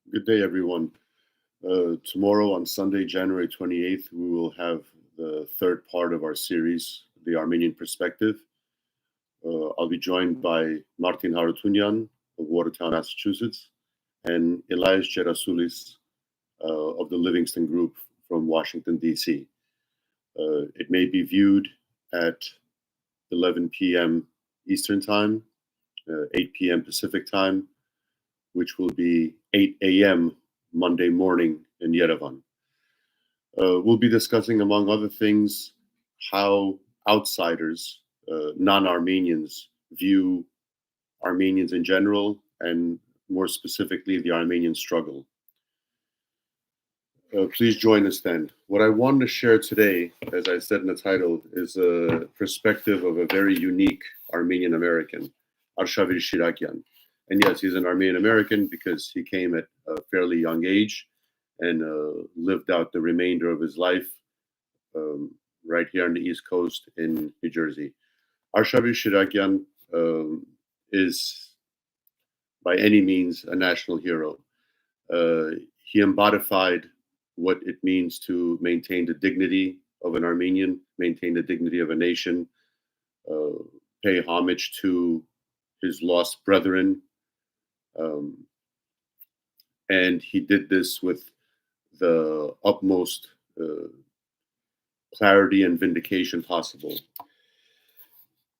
Good day, everyone. Tomorrow, on Sunday, January 28th, we will have the third part of our series, The Armenian Perspective. I'll be joined by Martin Harutunyan of Watertown, Massachusetts, and Elias Gerasulis of the Livingston Group from Washington, D.C. It may be viewed at 11 p.m. Eastern Time, 8 p.m. Pacific Time, which will be 8 a.m. Monday morning in Yerevan. We'll be discussing, among other things, how outsiders, non-Armenians, view Armenians in general, and more specifically, the Armenian struggle. Please join us then. What I wanted to share today, as I said in the title, is a perspective of a very unique Armenian-American, Arshavir Shirakian. And yes, he's an Armenian-American because he came at a fairly young age and lived out the remainder of his life right here on the East Coast in New Jersey. Arshavir Shirakian is by any means a national hero. He embodied what it means to maintain the dignity of an Armenian, maintain the dignity of a nation, pay homage to his lost brethren. And he did this with the utmost clarity and vindication possible.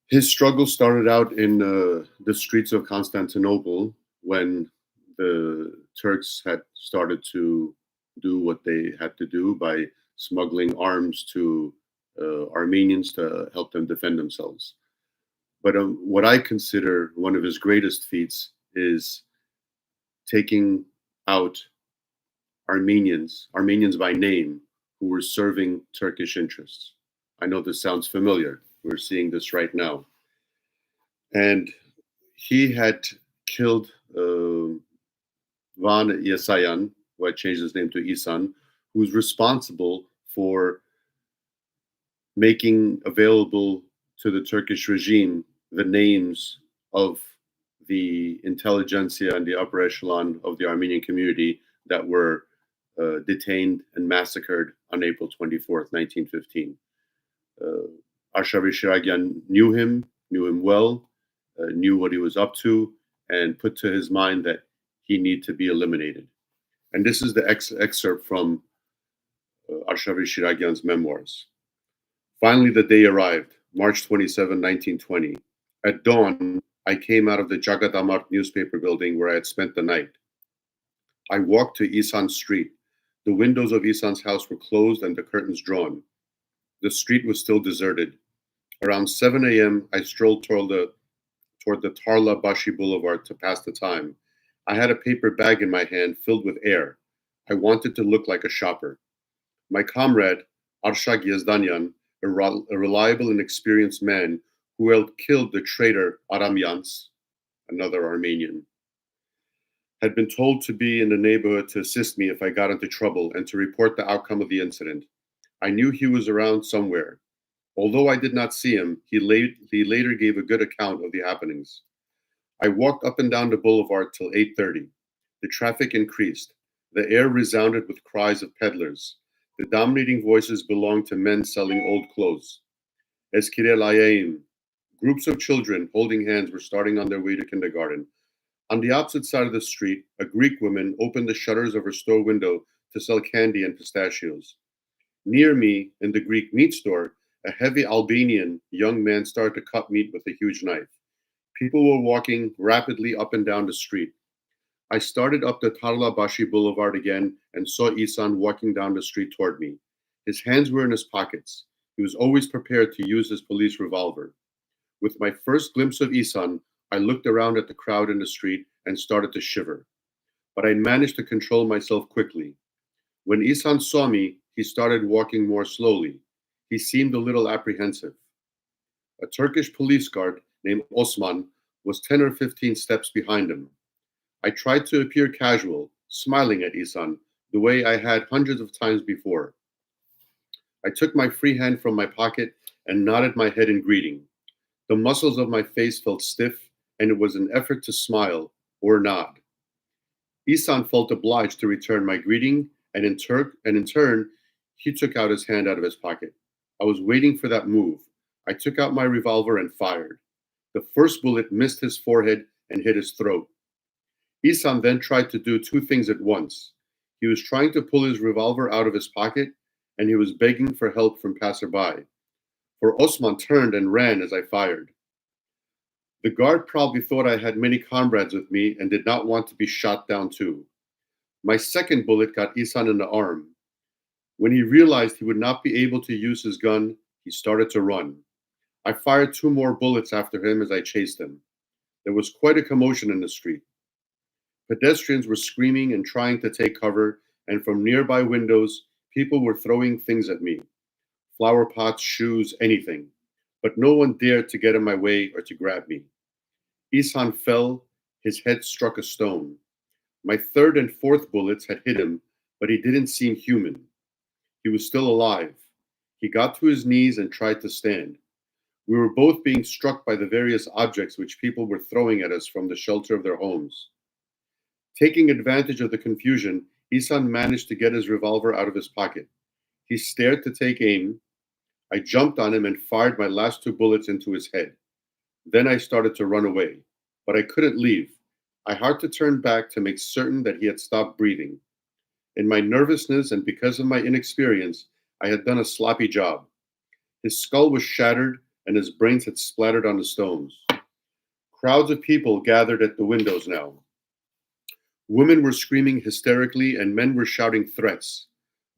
His struggle started out in the streets of Constantinople when the Turks had started to do what they had to do by smuggling arms to Armenians to help them defend themselves. But what I consider one of his greatest feats is taking out Armenians by name, who were serving Turkish interests. I know this sounds familiar. We're seeing this right now. And he had killed Van Yesayan, who had changed his name to Isan, who's responsible for making available to the Turkish regime the names of the intelligentsia and the upper echelon of the Armenian community that were detained and massacred on April 24th, 1915. Arshavir Shirakian knew him well, knew what he was up to, and put to his mind that he needed to be eliminated. And this is the excerpt from Arshavir Shirakian's memoirs. Finally, the day arrived, March 27, 1920. At dawn, I came out of the Jagadamart newspaper building where I had spent the night. I walked to Isan's street. The windows of Isan's house were closed and the curtains drawn. The street was still deserted. Around 7 a.m., I strolled toward the Tarla Bashi Boulevard to pass the time. I had a paper bag in my hand filled with air. I wanted to look like a shopper. My comrade, Arshak Yazdanyan, a reliable and experienced man who had killed the traitor Aramyans, another Armenian, had been told to be in the neighborhood to assist me if I got into trouble and to report the outcome of the incident. I knew he was around somewhere. Although I did not see him, he later gave a good account of the happenings. I walked up and down the boulevard till 8:30. The traffic increased. The air resounded with cries of peddlers. The dominating voices belonged to men selling old clothes. Eskirel Ayayim. Groups of children holding hands were starting on their way to kindergarten. On the opposite side of the street, a Greek woman opened the shutters of her store window to sell candy and pistachios. Near me, in the Greek meat store, a heavy Albanian young man started to cut meat with a huge knife. People were walking rapidly up and down the street. I started up the Tarla Bashi Boulevard again and saw Isan walking down the street toward me. His hands were in his pockets. He was always prepared to use his police revolver. With my first glimpse of Isan, I looked around at the crowd in the street and started to shiver. But I managed to control myself quickly. When Isan saw me, he started walking more slowly. He seemed a little apprehensive. A Turkish police guard named Osman was 10 or 15 steps behind him. I tried to appear casual, smiling at Isan, the way I had hundreds of times before. I took my free hand from my pocket and nodded my head in greeting. The muscles of my face felt stiff, and it was an effort to smile or nod. Ihsan felt obliged to return my greeting, and in turn, he took out his hand out of his pocket. I was waiting for that move. I took out my revolver and fired. The first bullet missed his forehead and hit his throat. Ihsan then tried to do two things at once. He was trying to pull his revolver out of his pocket, and he was begging for help from passerby. For Osman turned and ran as I fired. The guard probably thought I had many comrades with me and did not want to be shot down too. My second bullet got Ihsan in the arm. When he realized he would not be able to use his gun, he started to run. I fired two more bullets after him as I chased him. There was quite a commotion in the street. Pedestrians were screaming and trying to take cover, and from nearby windows, people were throwing things at me. Flower pots, shoes, anything. But no one dared to get in my way or to grab me. Ihsan fell, his head struck a stone. My third and fourth bullets had hit him, but he didn't seem human. He was still alive. He got to his knees and tried to stand. We were both being struck by the various objects which people were throwing at us from the shelter of their homes. Taking advantage of the confusion, Ihsan managed to get his revolver out of his pocket. He stared to take aim. I jumped on him and fired my last two bullets into his head. Then I started to run away, but I couldn't leave. I had to turn back to make certain that he had stopped breathing. In my nervousness and because of my inexperience, I had done a sloppy job. His skull was shattered and his brains had splattered on the stones. Crowds of people gathered at the windows now. Women were screaming hysterically and men were shouting threats.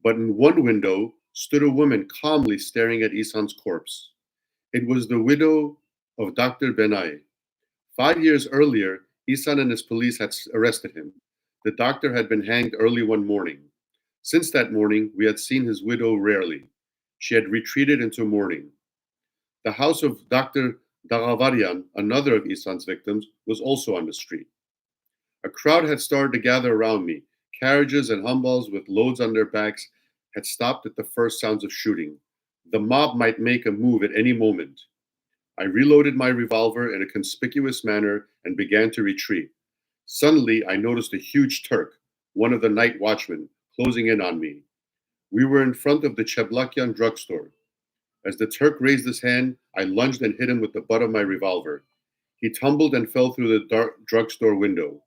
But in one window stood a woman calmly staring at Ihsan's corpse. It was the widow of Dr. Benai. 5 years earlier, Ihsan and his police had arrested him. The doctor had been hanged early one morning. Since that morning, we had seen his widow rarely. She had retreated into mourning. The house of Dr. Dagavarian, another of Ihsan's victims, was also on the street. A crowd had started to gather around me. Carriages and humbuls with loads on their backs had stopped at the first sounds of shooting. The mob might make a move at any moment. I reloaded my revolver in a conspicuous manner and began to retreat. Suddenly, I noticed a huge Turk, one of the night watchmen, closing in on me. We were in front of the Cheblakian drugstore. As the Turk raised his hand, I lunged and hit him with the butt of my revolver. He tumbled and fell through the dark drugstore window.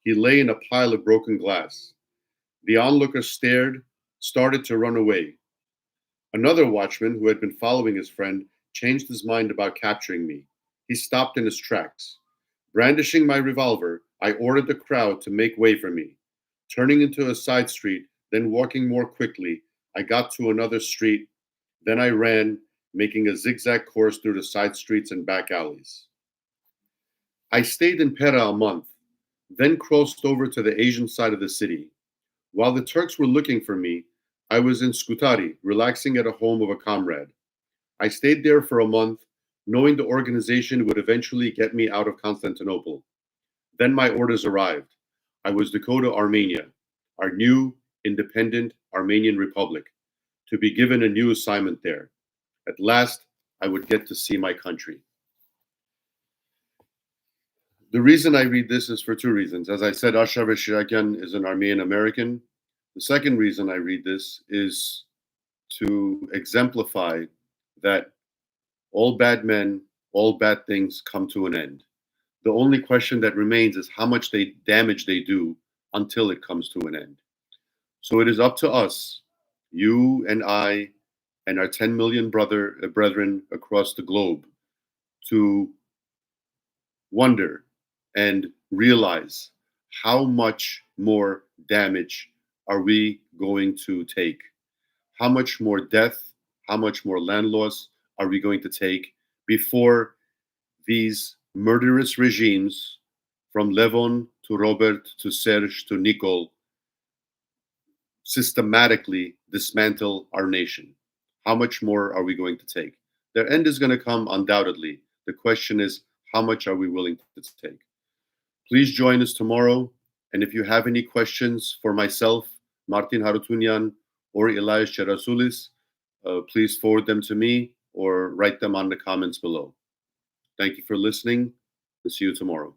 He lay in a pile of broken glass. The onlookers started to run away. Another watchman, who had been following his friend, changed his mind about capturing me. He stopped in his tracks. Brandishing my revolver, I ordered the crowd to make way for me. Turning into a side street, then walking more quickly, I got to another street. Then I ran, making a zigzag course through the side streets and back alleys. I stayed in Pera a month, then crossed over to the Asian side of the city. While the Turks were looking for me, I was in Scutari, relaxing at a home of a comrade. I stayed there for a month, knowing the organization would eventually get me out of Constantinople. Then my orders arrived. I was to go to Armenia, our new independent Armenian Republic, to be given a new assignment there. At last, I would get to see my country. The reason I read this is for two reasons. As I said, Ashrav Shirakian is an Armenian-American. The second reason I read this is to exemplify that all bad men, all bad things come to an end. The only question that remains is how much damage they do until it comes to an end. So it is up to us, you and I, and our 10 million brethren across the globe, to wonder and realize how much more damage are we going to take? How much more death, how much more land loss are we going to take before these murderous regimes, from Levon to Robert to Serge to Nicole, systematically dismantle our nation? How much more are we going to take? Their end is going to come undoubtedly. The question is, how much are we willing to take? Please join us tomorrow. And if you have any questions for myself, Martin Harutyunyan, or Elias Cherasulis, please forward them to me or write them on the comments below. Thank you for listening. We'll see you tomorrow.